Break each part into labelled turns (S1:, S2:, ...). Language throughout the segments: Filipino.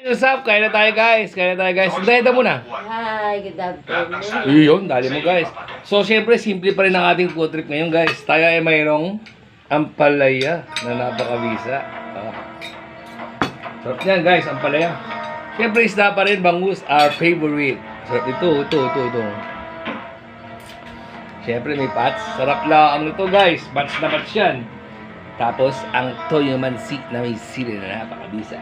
S1: What's up? Kaya na tayo guys. Sundayda muna.
S2: Hi, good afternoon.
S1: Yun, dali mo guys. So, syempre, simple pa rin ang ating food trip ngayon guys. Tayo ay mayroong ampalaya na napakabisa. Sarap niyan guys, ampalaya. Syempre, isda pa rin, bangus, our favorite. Sarap ito. Syempre, may pats. Sarap lang ang ito guys. Pats na pats yan. Tapos, ang toyo mansi na may sili na napakabisa.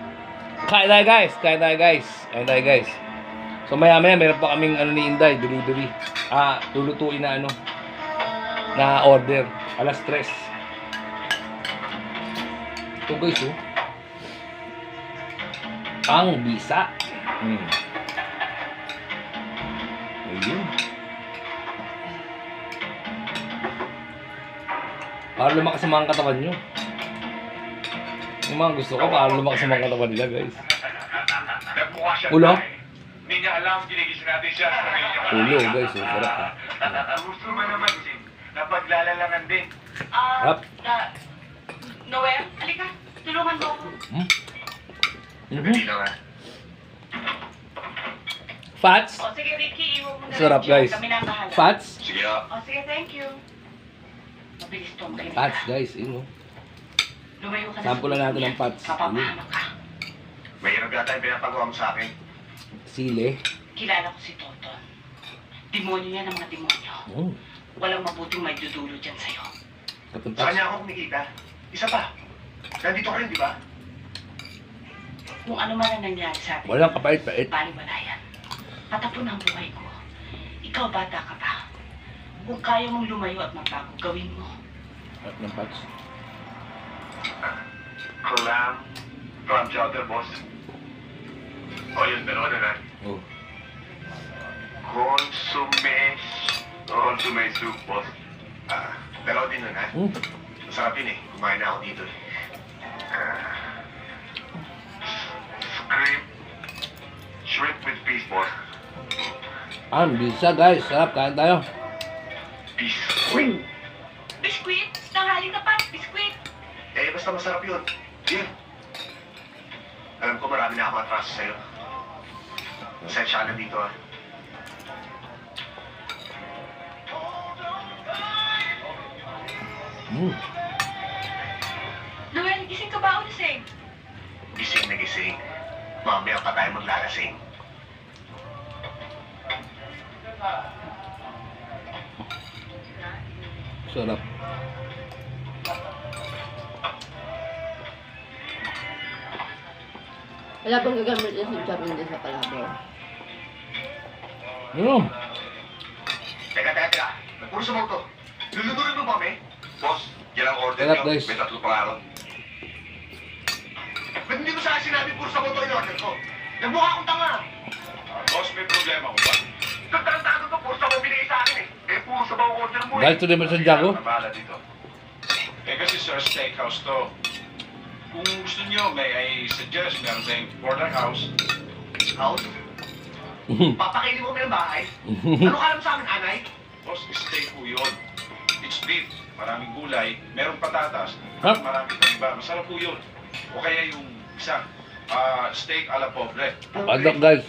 S1: Kain tayo guys. So maya meron pa kaming ni Inday, delivery. Lulutuin na na order. Alas 3. Ito guys ang bisa. Ayun. Para lumakas ang mga katawan nyo. Yung mga gusto ko, para lumakas ang mga katawan nila guys. Ulo?
S3: Hindi niya alam, ginigising natin siya.
S1: Ulo guys, sarap
S3: Gusto mo naman sin, napaglalalangan din.
S1: Harap.
S4: Noel, halika. Tulungan mo ako.
S3: Dali lang
S1: Fats?
S4: O sige, Ricky, iwan mo na
S1: Sarap,
S4: lang dyan.
S1: guys.
S4: Kami na ang bahala.
S1: Fats?
S3: Sige
S4: O sige, thank you. Mabilis to ang kainin.
S1: Fats guys,
S4: Lumayo ka na.
S1: Sample lang natin ng fats.
S4: Papapahanap ka.
S3: Mahirap yata yung pinapagawa mo sa akin.
S1: Sili.
S4: Kilala ko si Toton. Demonyo yan ang mga demonyo. Walang mabuting may dudulo dyan sa'yo.
S1: Katong
S3: Saan
S1: fats.
S3: niya ako kumikita? Isa pa. Nandito ka rin, di ba?
S4: Kung ano man ang nangyari sa atin,
S1: Walang kapait-pait.
S4: baliwala yan. Patapon ang buhay ko. Ikaw, bata ka pa. Kung kaya mong lumayo at magbago, gawin mo.
S1: At ng fats.
S3: Clam chowder, boss. O, yun, dalawa na na.
S1: Oh.
S3: Consomme soup, boss. Dalawa din nun, ha? Masarap yun eh. Kumain na ako dito eh. Shrimp with peas, boss.
S1: Ang bisa guys, sarap, kain tayo.
S3: Peas. Wait.
S4: Biskuit! Tanghali ka pa! Biskuit!
S3: Eh, basta masarap yun. Yun. Alam ko marami na ako atraso sa'yo. Pasensya na dito, ah.
S4: Noel, gising ka ba o lasing?
S3: Gising na gising. Mamaya pa tayo maglalasing.
S1: Sarap.
S2: Wala pang gagamit na si Charon din sa Palabaw.
S3: Teka. Nagpuro sa to. Luluturin mo ba, me? Boss, yan ang order
S1: Sarap,
S3: niyo.
S1: guys.
S3: May 3 pangaron. Ba't hindi mo sa akin sinabi puro sa moto in-order ko? Nagmukha akong tanga. Boss, may problema ko ba? Tarantado to, puro sa mo binigay sa akin eh. Eh, puro sa bawang order mo eh.
S1: Dahil ito din sa Jago.
S5: Nabala dito. Eh kasi sir, steakhouse to. Kung gusto nyo, may I suggest meron tayong porterhouse.
S3: House? Papakainin mo kami ng bahay? Ano ka alam sa amin, anay?
S5: Boss, steak po yun. It's beef, maraming gulay, merong patatas,
S1: Huh?
S5: maraming iba. Masarap po yun. O kaya yung isa, steak a la pobre.
S1: Padlock guys.